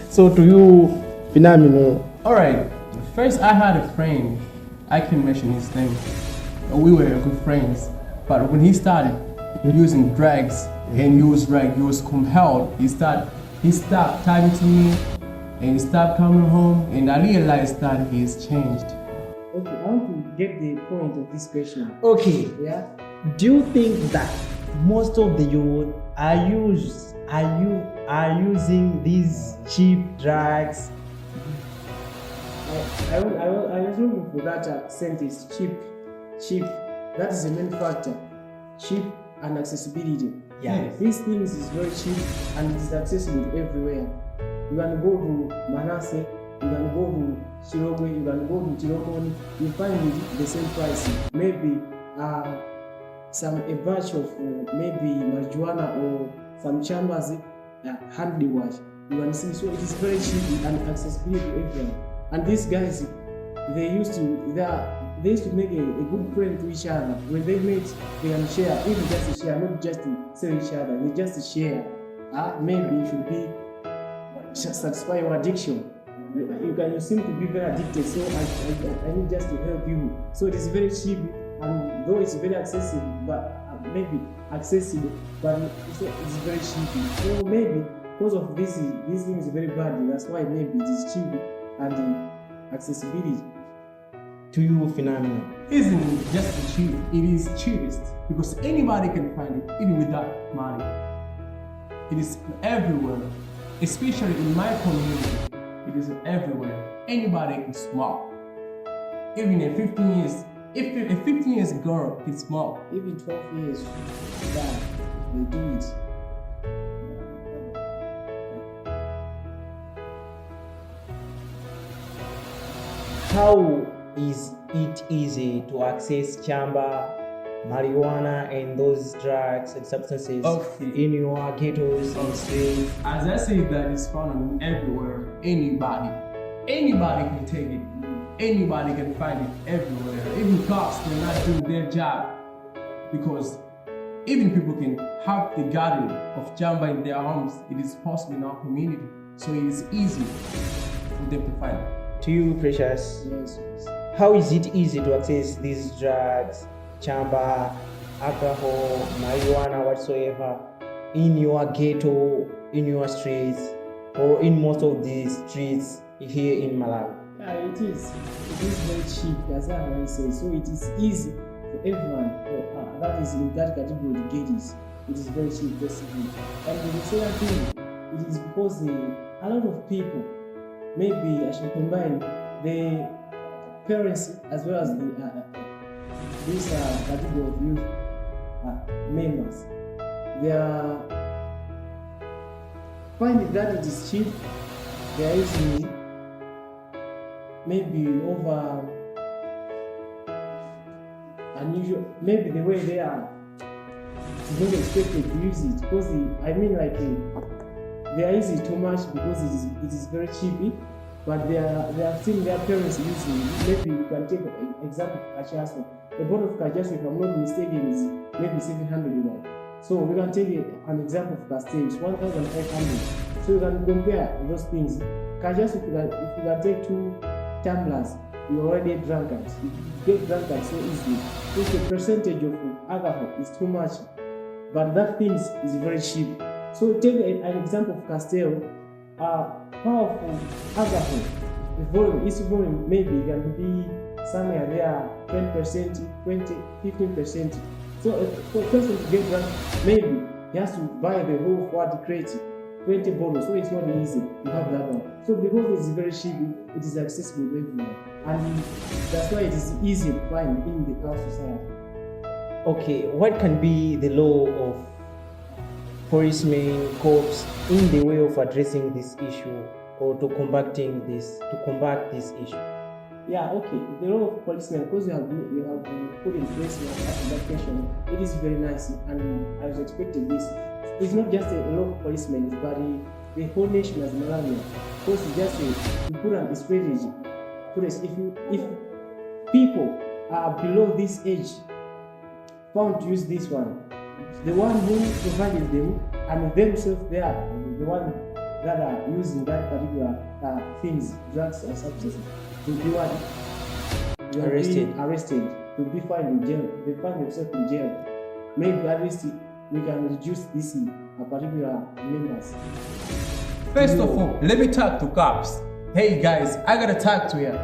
So to you, phenomenal. Alright, first I had a friend, I can mention his name. We were good friends, but when he started using drugs and he was compelled, he stopped talking to me and he stopped coming home, and I realized that he's changed. Okay, I want to get the point of this question. Okay, Yeah. do you think that most of the youth are using these cheap drugs? I was looking for that sentence, cheap. That is the main factor. Cheap and accessibility. Yeah. These things is very cheap and it is accessible everywhere. You can go to Manase, you can go to Shirogwe, you can go to Chirokoni, you find it the same price. Maybe a batch of maybe marijuana or some chambers handly wash. You can see, so it is very cheap and accessible to everyone. And these guys, they used to make a good friend to each other. When they meet, they can share, even just to share, not just to sell each other. They just share. Maybe you should be satisfy your addiction. You seem to be very addicted, so I need just to help you. So it is very cheap, and though it's very accessible, but maybe accessible, but it's very cheap. So maybe because of this thing is very bad. That's why maybe it is cheap and the accessibility. To you, phenomenal. Isn't just cheap, it is cheapest because anybody can find it even without money. It is everywhere, especially in my community. It is everywhere. Anybody can smoke. Even at 15 years, if a 15 years girl can smoke. Even 12 years, yeah, they do it. How is it easy to access chamba, marijuana, and those drugs and substances in your ghettos and streets? As I say, that is found everywhere. Anybody can take it. Anybody can find it everywhere. Even cops, they're not doing their job because even people can have the garden of jamba in their homes. It is possible in our community, so it is easy for them to find it. To you, Precious, Yes. how is it easy to access these drugs, chamba, alcohol, marijuana, whatsoever, in your ghetto, in your streets, or in most of the streets here in Malawi? Yeah, it is. It is very cheap, as I say. So it is easy for everyone. That is in that category to get it. It is very cheap, basically. And the second thing, it is because a lot of people, maybe I should combine the parents as well as this category of youth members. They are finding that it is cheap. They are using it maybe over unusual, maybe the way they are is not expected to use it because they are using too much because it is very cheap, but they are seeing their parents using it. Maybe you can take an example of Kachaso. A bottle of Kachaso, if I'm not mistaken, is maybe 700 yuan. So we can take an example of Castel, it's 1,500. So you can compare those things. Kachaso, if you can take 2 tumblers, you already drunk it. You get drunk so easily. If the percentage of alcohol is too much, but that thing is very cheap. So take an example of Castel. Powerful alcohol, its volume maybe can be somewhere there 10%, 20, 15%. So for a person to get drunk, maybe he has to buy the whole 40 crate, 20 bottles. So it's not easy to have that one. So because it is very cheap, it is accessible to everyone, and that's why it is easy to find in our society. Okay, what can be the law of policemen, cops in the way of addressing this issue or to combat this issue? Yeah, okay. The role of policemen, because you have put in place that question, it is very nice, and I was expecting this. It's not just a role of policemen, but the whole nation as Malawi. Because it's just to put on a strategy. If people are below this age found to use this one, the one who provided them and themselves, they are the one that are using that particular things, drugs or substances, will be what? They will be arrested, will be fined in jail, they find themselves in jail. Maybe at least we can reduce this particular members. First of all, let me talk to cops. Hey guys, I gotta talk to you.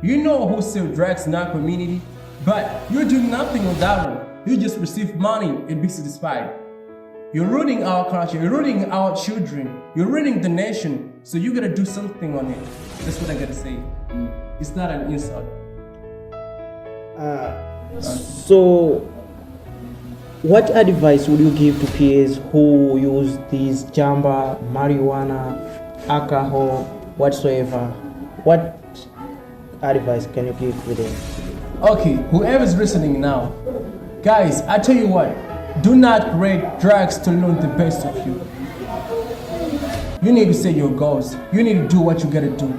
You know who sell drugs in our community, but you do nothing on that one. You just receive money and be satisfied. You're ruining our culture, you're ruining our children, you're ruining the nation, so you gotta do something on it. That's what I gotta say. It's not an insult. So, what advice would you give to peers who use these jamba, marijuana, alcohol, whatsoever? What advice can you give to them? Okay, whoever's listening now, guys, I tell you what, do not create drugs to learn the best of you. You need to set your goals. You need to do what you gotta do.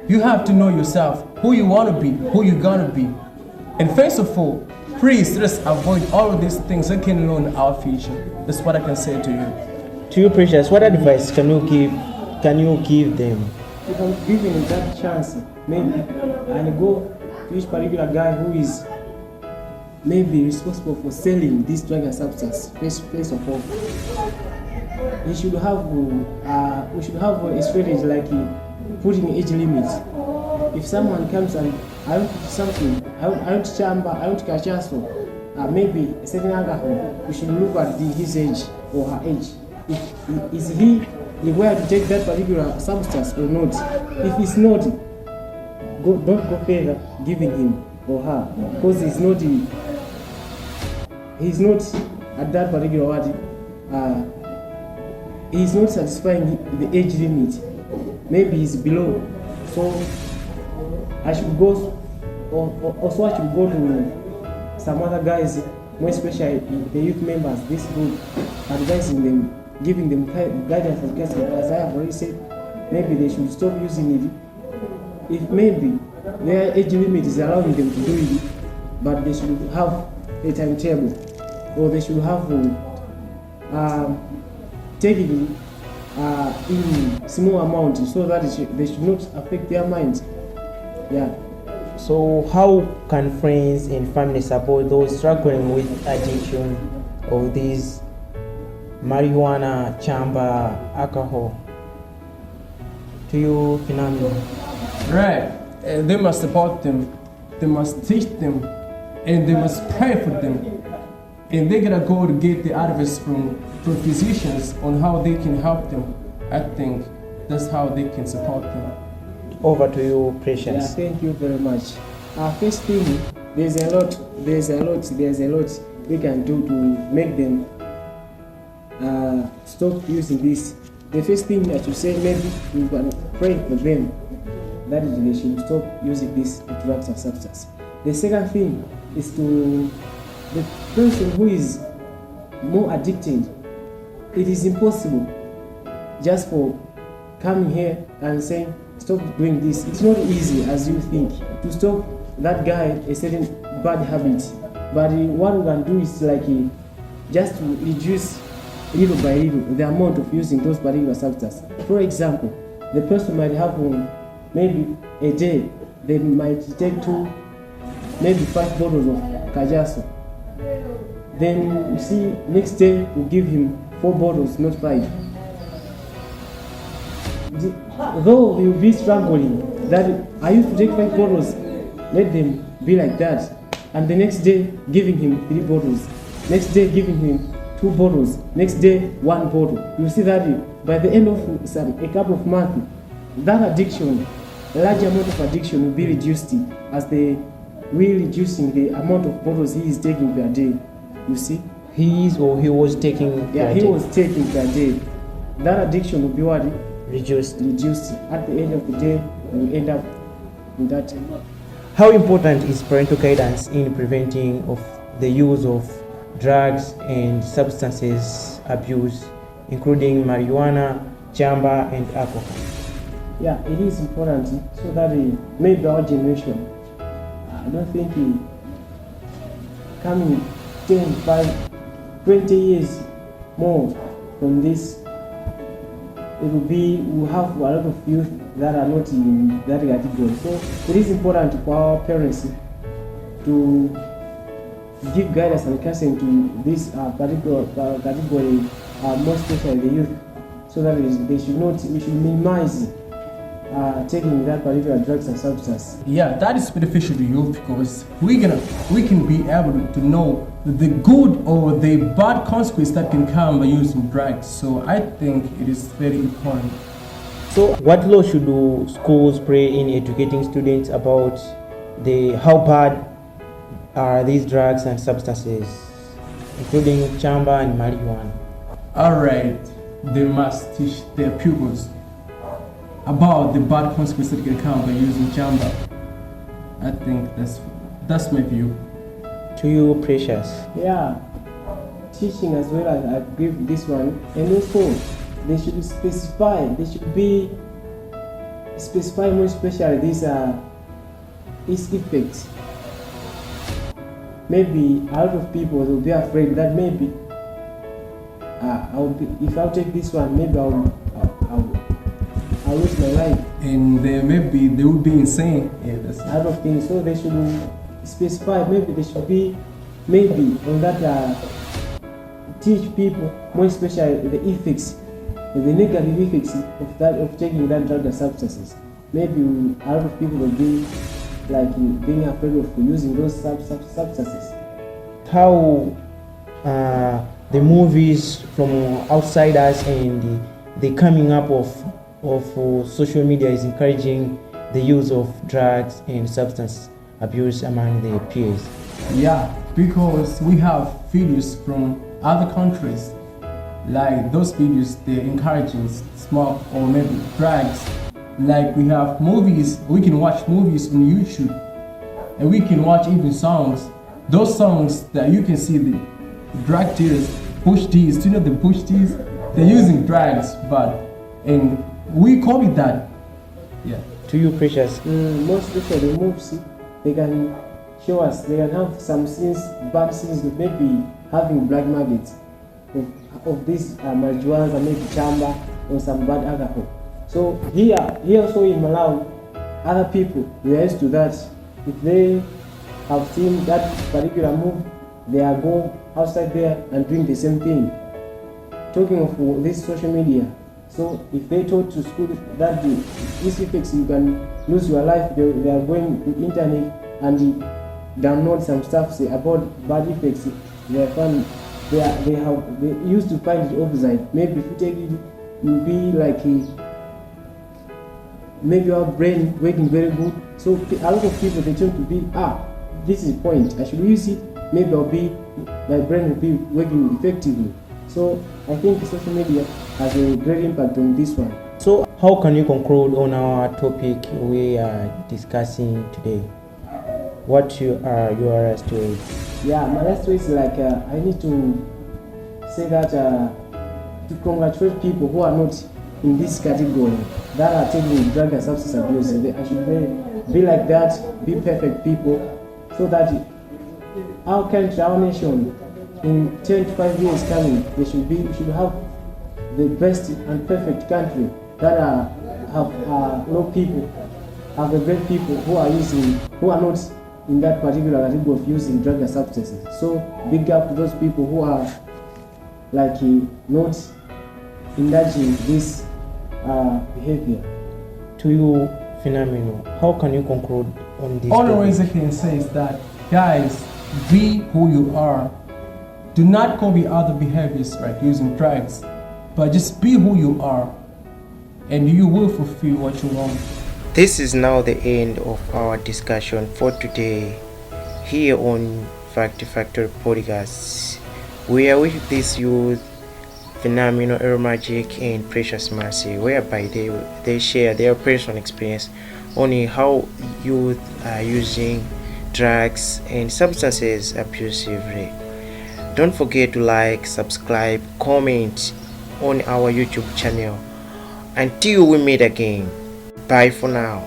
You have to know yourself, who you wanna be, who you gonna be. And first of all, please let's avoid all of these things that can ruin our future. That's what I can say to you. To you, Precious, what advice can you give them? You can give him that chance, maybe, and go to each particular guy who is maybe responsible for selling this drug and substance. First of all, we should have a strategy like putting age limits. If someone comes and I want something, I want chamba, I want cachaso, maybe a certain alcohol, we should look at his age or her age. Is he required to take that particular substance or not? If it's not, don't go further giving him or her, because he's not at that particular word. He's not satisfying the age limit. Maybe he's below. So I should go, also I should go to some other guys, more especially the youth members, this group, advising them, giving them guidance as I have already said. Maybe they should stop using it. If maybe their age limit is allowing them to do it, but they should have a timetable, or they should have taking it in small amount so that they should not affect their minds. Yeah. So how can friends and family support those struggling with addiction of these marijuana, chamba, alcohol? To you, Phenomenal. Right. They must support them, they must teach them, and they must pray for them. And they're gonna go to get the advice from physicians on how they can help them. I think that's how they can support them. Over to you, Precious. Yeah, thank you very much. First thing, there's a lot we can do to make them stop using this. The first thing I should say, maybe we can pray for them that they should stop using this drugs and substance. The second thing is to the person who is more addicted. It is impossible just for coming here and saying stop doing this. It's not easy as you think to stop that guy a certain bad habit. But what we can do is like just to reduce little by little the amount of using those particular substances. For example, the person might have maybe a day they might take 2, maybe 5 bottles of cachaça. Then you see next day we give him 4 bottles, not 5. Though he will be struggling, that I used to take 5 bottles, let them be like that. And the next day giving him 3 bottles, next day giving him 2 bottles, next day 1 bottle. You see that by the end of a couple of months, that addiction, a large amount of addiction will be reduced as they will reducing the amount of bottles he is taking per day. You see? He was taking. Yeah, he was taking per day. That addiction will be what? Reduced. At the end of the day, we will end up in that. How important is parental guidance in preventing of the use of drugs and substances abuse, including marijuana, chamba, and alcohol? Yeah, it is important so that maybe our generation, I don't think coming 10, 5, 20 years more from this, we have a lot of youth that are not in that category. So it is important for our parents to give guidance and counseling to this particular category, more especially the youth, so that we should minimize taking that particular drugs and substances. Yeah, that is beneficial to youth because we can be able to know the good or the bad consequence that can come by using drugs. So I think it is very important. So, what role should schools play in educating students about how bad are these drugs and substances, including chamba and marijuana? Alright, they must teach their pupils about the bad consequences that can come by using chamba. I think that's my view. To you, Precious. Yeah, teaching as well as I give this one, and also they should specify. They should specify more especially these effects. Maybe a lot of people will be afraid that maybe if I'll take this one, maybe I'll lose my life. And maybe they would be insane. Yeah, that's A lot of things. So they should specify. Maybe they should be on that teach people more especially the effects, the negative effects of taking that drug and substances. Maybe a lot of people will be like being afraid of using those substances. How the movies from outside us and the coming up of social media is encouraging the use of drugs and substance abuse among the peers. Yeah, because we have videos from other countries, like those videos they're encouraging smoke or maybe drugs. Like we have movies, we can watch movies on YouTube, and we can watch even songs. Those songs that you can see the drug dealers push these. Do you know the push these? They're using drugs, and we copy that. Yeah. To you, Precious. Most especially the movies, they can show us. They can have some scenes, bad scenes, maybe having black markets of this marijuana and maybe chamba or some bad alcohol. So here also in Malawi, other people they are used to that. If they have seen that particular move, they are go outside there and doing the same thing. Talking of this social media, so if they taught to school that these effects you can lose your life, they are going to internet and download some stuff say about bad effects. They are fun. They used to find it opposite. Maybe if you take it, you'll be like maybe your brain working very good. So a lot of people they tend to be this is the point. I should use it. Maybe my brain will be working effectively. So I think social media has a great impact on this one. So how can you conclude on our topic we are discussing today? What are your last words? Yeah, my last words is like I need to say that to congratulate people who are not in this category that are taking drug and substance abuse. I should be like that, be perfect people, so that our country, our nation, in 10 to 5 years coming, we should have the best and perfect country that have no people, have the great people who are not in that particular category of using drugs and substances. So big up to those people who are like not indulging this behavior. To you, Phenomenal, how can you conclude on this? All the ways I can say is that, guys, be who you are. Do not copy other behaviors like using drugs, but just be who you are, and you will fulfill what you want. This is now the end of our discussion for today here on Fact Factory Podcast. We are with this youth, Phenomenal Air Magic and Precious Mercy, whereby they share their personal experience on how youth are using drugs and substances abusively. Don't forget to like, subscribe, comment on our YouTube channel. Until we meet again, bye for now.